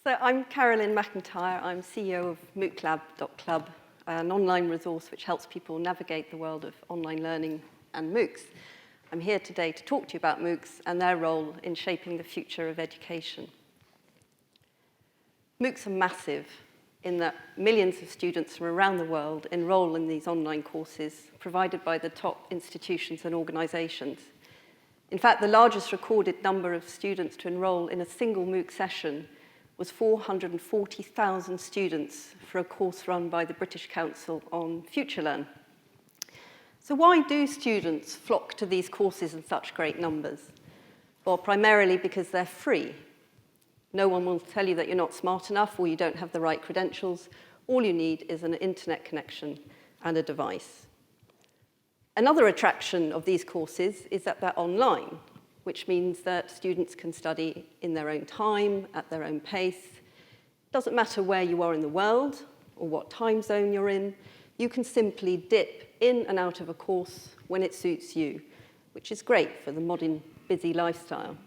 So I'm Carolyn McIntyre. I'm CEO of MoocLab.club, an online resource which helps people navigate the world of online learning and MOOCs. I'm here today to talk to you about MOOCs and their role in shaping the future of education. MOOCs are massive in that millions of students from around the world enroll in these online courses provided by the top institutions and organizations. In fact, the largest recorded number of students to enroll in a single MOOC session was 440,000 students for a course run by the British Council on FutureLearn. So why do students flock to these courses in such great numbers? Well, primarily because they're free. No one will tell you that you're not smart enough or you don't have the right credentials. All you need is an internet connection and a device. Another attraction of these courses is that they're online, which means that students can study in their own time, at their own pace. It doesn't matter where you are in the world or what time zone you're in. You can simply dip in and out of a course when it suits you, which is great for the modern busy lifestyle.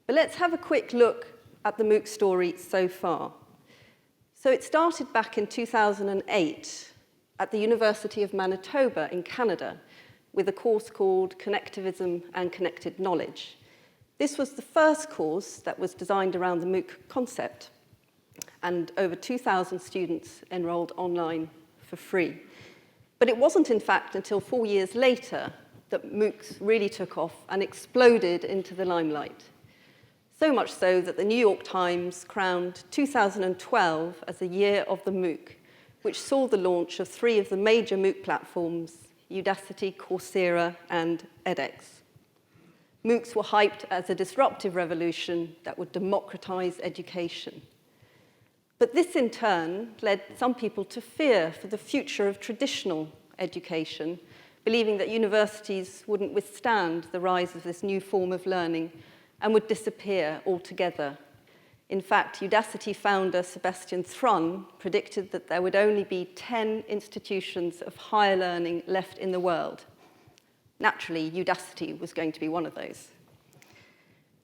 But let's have a quick look at the MOOC story so far. So it started back in 2008 at the University of Manitoba in Canada, with a course called Connectivism and Connected Knowledge. This was the first course that was designed around the MOOC concept, and over 2,000 students enrolled online for free. But it wasn't, in fact, until 4 years later that MOOCs really took off and exploded into the limelight. So much so that the New York Times crowned 2012 as the year of the MOOC, which saw the launch of 3 of the major MOOC platforms, Udacity, Coursera, and edX. MOOCs were hyped as a disruptive revolution that would democratize education. But this, in turn, led some people to fear for the future of traditional education, believing that universities wouldn't withstand the rise of this new form of learning and would disappear altogether. In fact, Udacity founder Sebastian Thrun predicted that there would only be 10 institutions of higher learning left in the world. Naturally, Udacity was going to be one of those.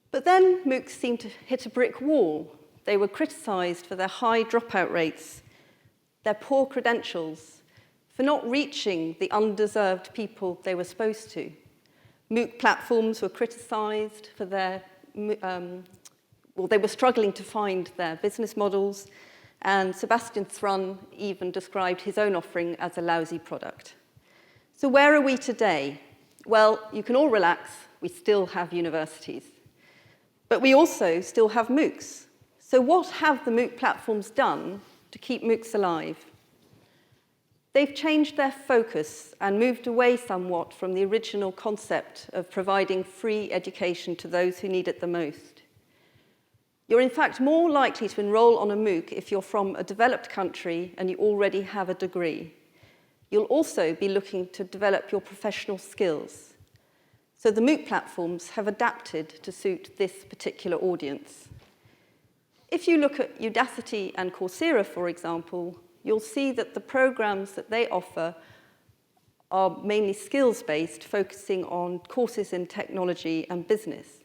But then MOOCs seemed to hit a brick wall. They were criticized for their high dropout rates, their poor credentials, for not reaching the undeserved people they were supposed to. MOOC platforms were criticized for their they were struggling to find their business models, and Sebastian Thrun even described his own offering as a lousy product. So where are we today? Well, you can all relax, we still have universities. But we also still have MOOCs. So what have the MOOC platforms done to keep MOOCs alive? They've changed their focus and moved away somewhat from the original concept of providing free education to those who need it the most. You're in fact more likely to enroll on a MOOC if you're from a developed country and you already have a degree. You'll also be looking to develop your professional skills. So the MOOC platforms have adapted to suit this particular audience. If you look at Udacity and Coursera, for example, you'll see that the programs that they offer are mainly skills-based, focusing on courses in technology and business.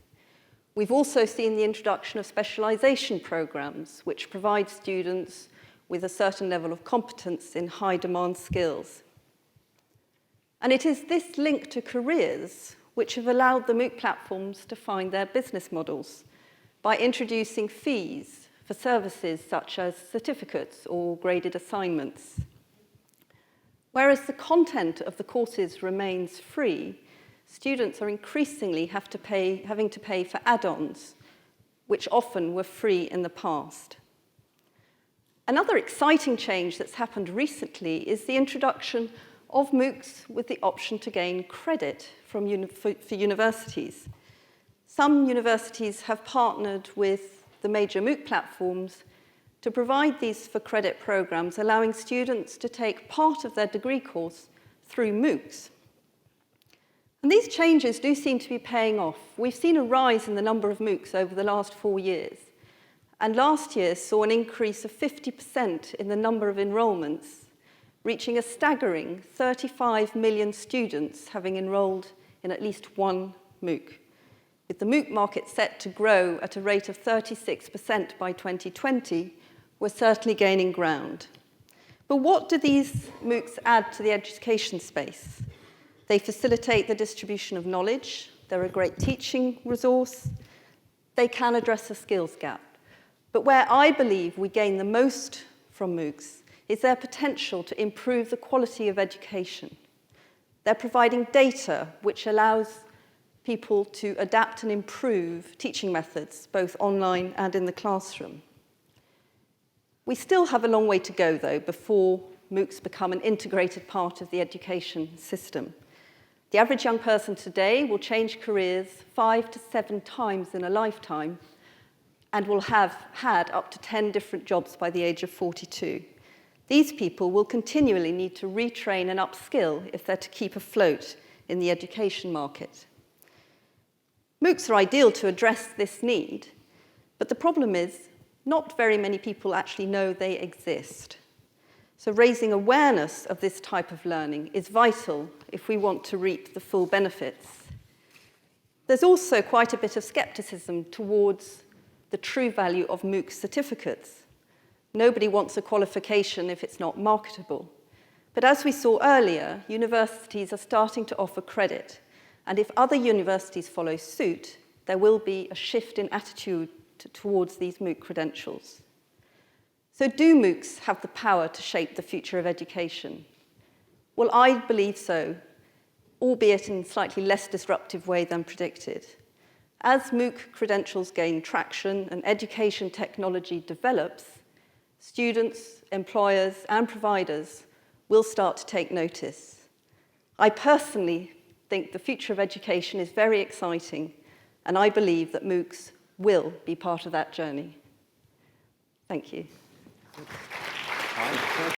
We've also seen the introduction of specialization programs, which provide students with a certain level of competence in high-demand skills. And it is this link to careers which have allowed the MOOC platforms to find their business models by introducing fees for services such as certificates or graded assignments. Whereas the content of the courses remains free, students are increasingly having to pay for add-ons, which often were free in the past. Another exciting change that's happened recently is the introduction of MOOCs with the option to gain credit for universities. Some universities have partnered with the major MOOC platforms to provide these for credit programs, allowing students to take part of their degree course through MOOCs. And these changes do seem to be paying off. We've seen a rise in the number of MOOCs over the last 4 years. And last year saw an increase of 50% in the number of enrollments, reaching a staggering 35 million students having enrolled in at least one MOOC. with the MOOC market set to grow at a rate of 36% by 2020, we're certainly gaining ground. But what do these MOOCs add to the education space? They facilitate the distribution of knowledge, they're a great teaching resource, they can address a skills gap. But where I believe we gain the most from MOOCs is their potential to improve the quality of education. They're providing data which allows people to adapt and improve teaching methods, both online and in the classroom. We still have a long way to go, though, before MOOCs become an integrated part of the education system. The average young person today will change careers 5 to 7 times in a lifetime and will have had up to 10 different jobs by the age of 42. These people will continually need to retrain and upskill if they're to keep afloat in the education market. MOOCs are ideal to address this need, but the problem is not very many people actually know they exist. So raising awareness of this type of learning is vital if we want to reap the full benefits. There's also quite a bit of skepticism towards the true value of MOOC certificates. Nobody wants a qualification if it's not marketable. But as we saw earlier, universities are starting to offer credit. And if other universities follow suit, there will be a shift in attitude towards these MOOC credentials. So do MOOCs have the power to shape the future of education? Well, I believe so, albeit in a slightly less disruptive way than predicted. As MOOC credentials gain traction and education technology develops, students, employers, and providers will start to take notice. I personally think the future of education is very exciting, and I believe that MOOCs will be part of that journey. Thank you.